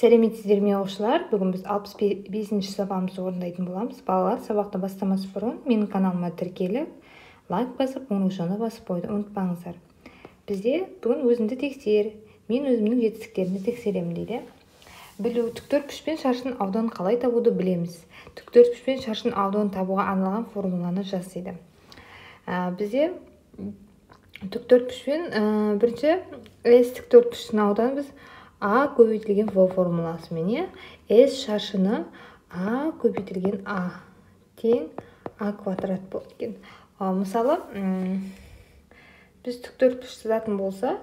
Сәлеметсіздер ме оқушылар? Бүгін біз 65-ші сабағымызды орындайтын боламыз. Балалар, сабақты бастамас бұрын менің каналыма тіркеліп, лайк басып, қоңырауына басып қойды ұмытпаңыздар. Бізде бүгін өзіңді тексер, мен өзімнің жетістіктерімді тексеремін дейді. Білу, тіктөртбұрыш пен шаршының ауданын қалай табуды білеміз. Тіктөртбұрыш пен шаршының ауданын табуға арналған формуланы жаз дейді. Бізде тіктөртбұрыш пен бірінші S тіктөртбұрыштың ауданы біз А көбейтілген В формуласымен, S шаршыны А көбейтілген А тең А квадрат болады екен. Мысалы, біз тіктөртбұрыш сызатын болсақ,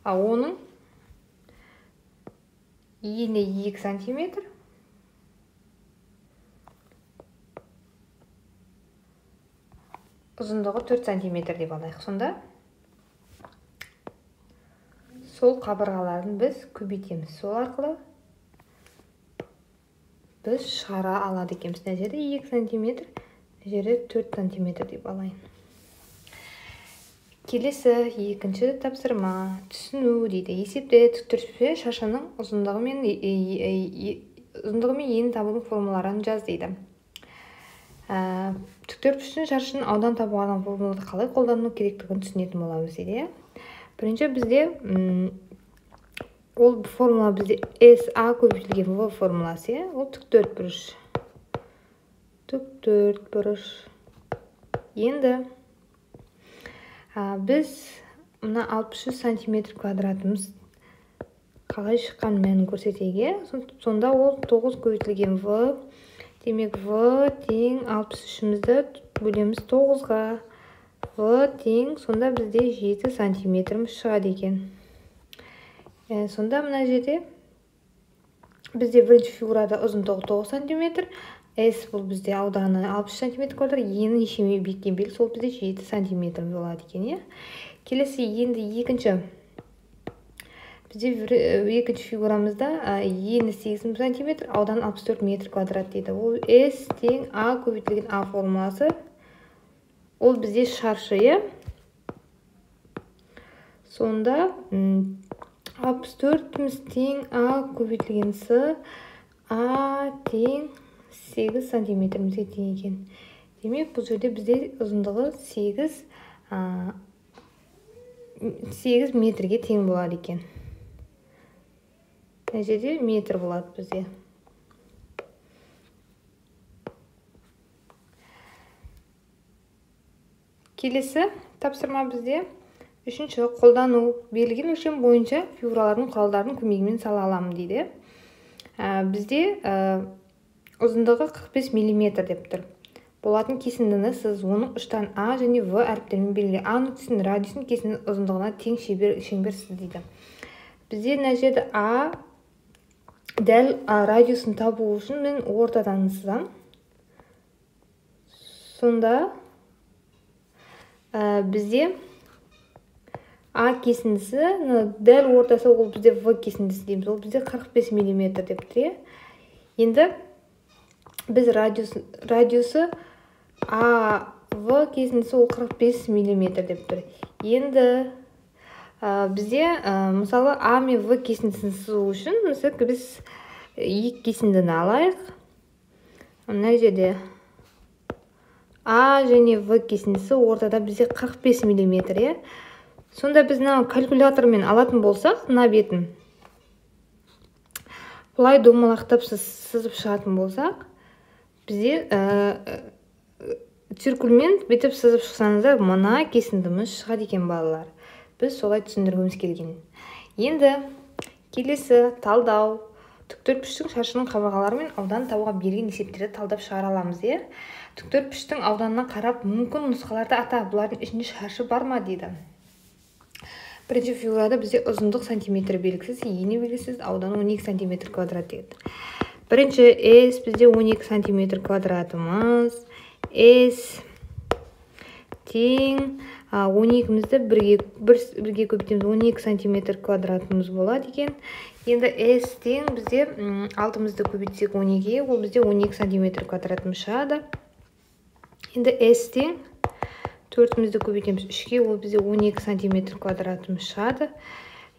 оның ені 2 сантиметр, ұзындығы 4 сантиметр деп алайық. Сонда сол қабырғаларын біз көбейтеміз. Сол арқылы біз шығара алады екенбіз. Мына жерде 2 сантиметр, мына жерде 4 сантиметр деп алайын. Келесі екінші тапсырма. Түсіну дейді. Есепте тіктөртбұрыш шаршының ұзындығы мен ені табудың формулаларын жаз дейді. Тіктөртбұрыштың шаршының аудан табуға арналған формуланы қалай қолдану керектігін түсінетін боламыз дейді. Бірінші бізде ол формула бізде SA көбейтілген В формуласы, ол тіктөртбұрыш. Енді біз мына 63 сантиметр квадратымыз қалай шыққан мәнін көрсетеге. Сонда ол 9 көбейтілген В, демек В тең 63-мізді бөлеміз 9-ға. В тең, сонда бізде 7 сантиметріміз шығады екен. Сонда мына жерде бізде бірінші фигурада ұзындығы 9 сантиметр, S бұл бізде ауданы 60 сантиметр квадрат, ені нешеме биіктен белгілі, сол бізде 7 сантиметр болады екен. Келесі енді екінші фигурамызда ені 8 сантиметр, ауданы 64 метр квадрат дейді. Ол S тең А көбейтілген А формуласы. Ол бізде шаршы, сонда 64-міз тең А көбейтілген С, А тең 8 сантиметрімізге тең екен. Демек, бұл жерде бізде ұзындығы 8 метрге тең болады екен. Мына жерде метр болады бізде. Келесі тапсырма бізде үшінші қолдану. Берілген өлшем бойынша фигуралардың құралдардың көмегімен сала аламын дейді. Бізде ұзындығы 45 мм деп тұр. Болатын кесіндіні сіз оның ұштан А және В әріптермен белгіле. А нүктесінің радиусын кесінді ұзындығына тең шеңбер сыз дейді. Бізде мына жерде А дәл радиусын табу үшін мен ортадан сызам. Сонда бізде А кесіндісі, дәл ортасы ол бізде В кесіндісі дейміз. Ол бізде 45 мм деп тұр. Енді біз радиусы А, В кесіндісі ол 45 мм деп тұр. Енді бізде, мысалы, А мен В кесіндісін сызу үшін, мысалы, біз екі кесіндіні алайық. Мына жерде А және В кесіндісі ортада бізде 45 мм. Сонда біз калькулятормен алатын болсақ, мына бетін бұлай домалақтап сызып шығатын болсақ, бізде циркульмен бетіп сызып шықсаңыздар, мына кесіндіміз шығады екен балалар. Біз солай түсіндіргіміз келген. Енді келесі талдау. Тіктөртбұрыштың шаршының қабырғалары мен ауданын табуға берген есептерді талдап шығара аламыз. Тіктөртбұрыштың ауданына қарап мүмкін нұсқаларды ата, бұлардың ішінде шаршы бар ма дейді. Бірінші фигурада бізде ұзындық сантиметр белгісіз, ені белгісіз, ауданы 12 сантиметр квадрат дейді. Бірінші S бізде 12 сантиметр квадратымыз. S тең 12-мізді бірге көбейтеміз, 12 сантиметр квадратымыз болады екен. Енді S тең бізде 6-мізді көбейтсек 12, ол бізде 12 сантиметр квадратымыз шығады. Енді S тең 4-мізді көбейтеміз 3-ке, ол бізде 12 сантиметр квадратымыз шығады.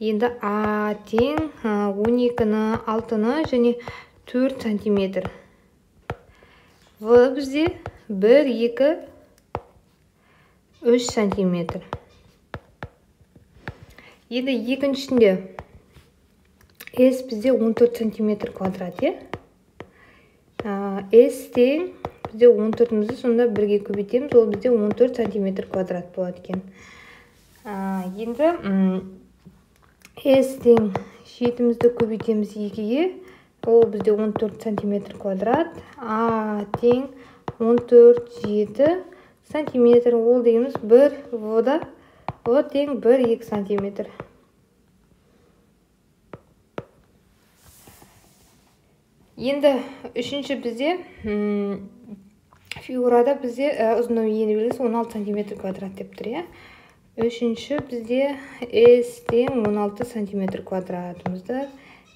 Енді А тең 12-ні 6-ны және 4 сантиметр. В бізде 1, 2, 3 сантиметр. Енді екіншісінде S бізде 14 сантиметр квадрат, S тең бізде 14-мізді сонда 1-ге көбейтеміз, ол бізде 14 сантиметр квадрат болады екен. Енді S тең 7-мізді көбейтеміз 2-ге, ол бізде 14 сантиметр квадрат. А тең 14, 7 сантиметр, ол дегеніміз 1 В-да, В тең 1, 2 сантиметр. Енді үшінші бізде фигурада бізде ұзындығы ені белгісі 16 сантиметр квадрат деп тұр. Үшінші бізде S тең 16 сантиметр квадратымызды.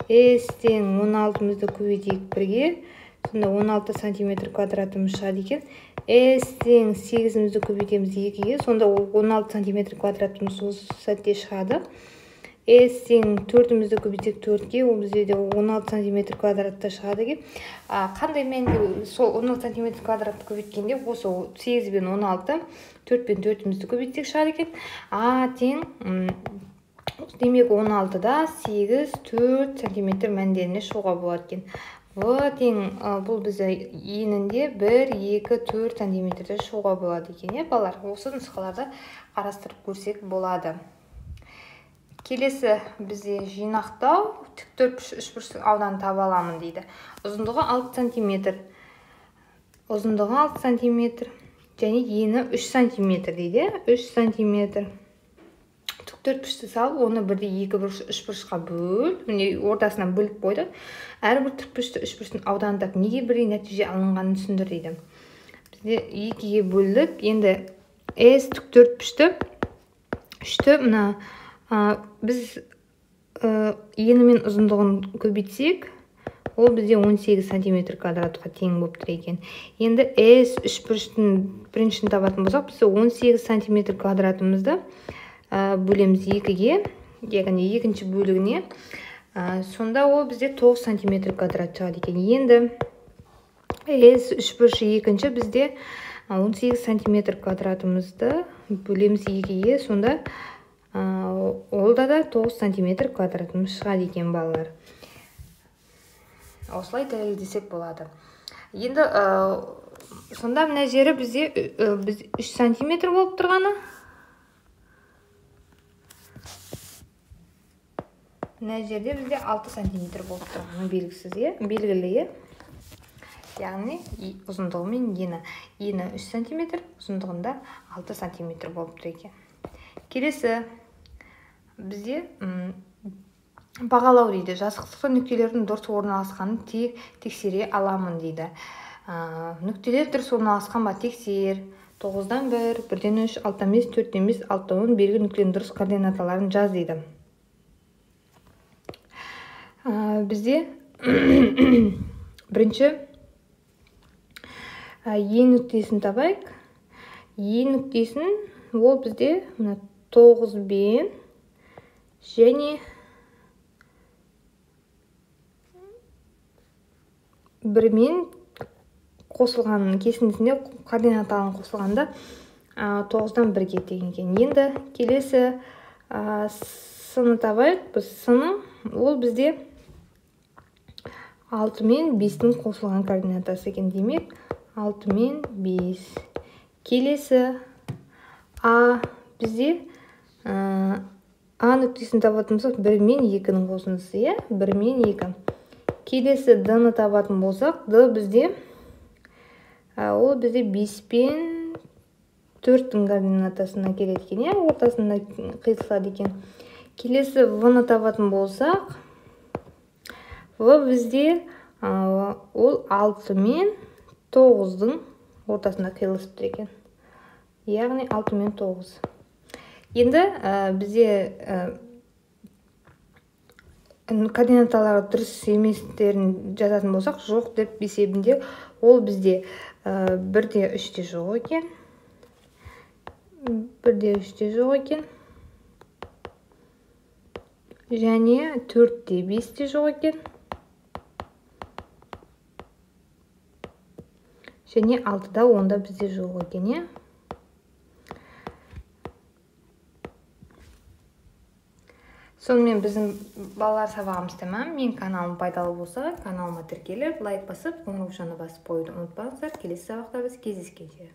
S тең 16-мызды көбейтейік 1-ге. Сонда 16 сантиметр квадратымыз шығады екен. S тең 8-мізді көбейтеміз 2-ге. Сонда 16 сантиметр квадратымыз осы сәтте шығады. S тең 4-мізді көбейтсек 4-ге, ол бізде 16 сантиметр квадратта шығады екен. Қандай мәнде сол 16 сантиметр квадратты көбейткенде осы 8 бен 16, 4 бен 4-мізді көбейтсек шығады екен. А тең демек 16-да 8, 4 сантиметр мәндеріне шығуға болады екен. В тең бұл бізде енінде 1, 2, 4 сантиметрді шығуға болады екен. Балалар, осы нұсқаларды қарастырып көрсек болады. Келесі бізде жинақтау, тіктөртбұрыш үшбұрыштың ауданын таба аламын дейді. Ұзындығы 6 сантиметр. Ұзындығы 6 сантиметр. Және ені 3 сантиметр дейді. 3 сантиметр. Тіктөртбұрышты салып, оны бірде 2 бұрыш, 3 бұрышқа бөл. Ортасынан бөліп қойды. Әрбір тіктөртбұрышты үшбұрыштың ауданын тап, неге бірдей нәтиже алынғанын түсіндір дейді. Бізде 2-ге бөлдік. Енді S тіктөртбұрышты 3-ті мына біз ені мен ұзындығын көбейтсек, ол бізде 18 сантиметр квадратқа тең болып тұр екен. Енді S үшбұрыштың біріншісін табатын болсақ, біз 18 сантиметр квадратымызды бөлеміз 2-ге, яғни екінші бөлігіне. Сонда ол бізде 9 сантиметр квадрат шығады екен. Енді S үшбұрышы екінші бізде 18 сантиметр квадратымызды бөлеміз 2-ге, сонда олда да 9 сантиметр квадратымыз шығады екен балалар. Осылай дәлелдесек болады. Енді сонда мына жері бізде 3 сантиметр болып тұрғаны. Мына жерде бізде 6 сантиметр болып тұрғаны белгісіз, белгілі. Яғни ұзындығы мен ені 3 сантиметр, ұзындығында 6 сантиметр болып тұр екен. Келесі бізде бағалау дейді. Жазықтықты нүктелердің дұрыс орналасқанын тексере аламын дейді. Нүктелер дұрыс орналасқан ба тексер. 9-дан 1, 1-ден 3, 6-дан 5, 4-ден 5, 6-дан 10 белгі нүктелердің дұрыс координаталарын жаз дейді. Бізде бірінші Е нүктесін табайық. Е нүктесін ол бізде 9 бен және 1-мен қосылған кесіндісінде координаталарын қосылғанда 9-дан 1-ге тең екен. Енді келесі сыны табайық. Біз сыны ол бізде 6 мен 5-тің қосылған координатасы екен. Демек 6 мен 5. Келесі А бізде А нүктесін табатын болсақ 1 мен 2-нің қосындысы, 1 мен 2. Келесі Д-ны табатын болсақ, Д бізде ол бізде 5 пен 4-тің координатасына келеді екен, ортасында қиылысады екен. Келесі В-ны табатын болсақ, В бізде ол 6 мен 9-дың ортасында қиылысып тұр екен. Яғни 6 мен 9. Енді бізде координаталары дұрыс еместерін жазатын болсақ, жоқ деп есебінде ол бізде 1-де 3-те жоқ екен. 1-де 3-те жоқ екен. және 4-те 5-те жоқ екен. Және 6-да 10-да бізде жоқ екен, Сонымен біздің балалар сабағымыз тәмам. Мен каналым пайдалы болса, каналыма тіркеліп, лайк басып, қоңыраушаны басып қоюды ұмытпаңыздар. Келесі сабақта біз кездескенше.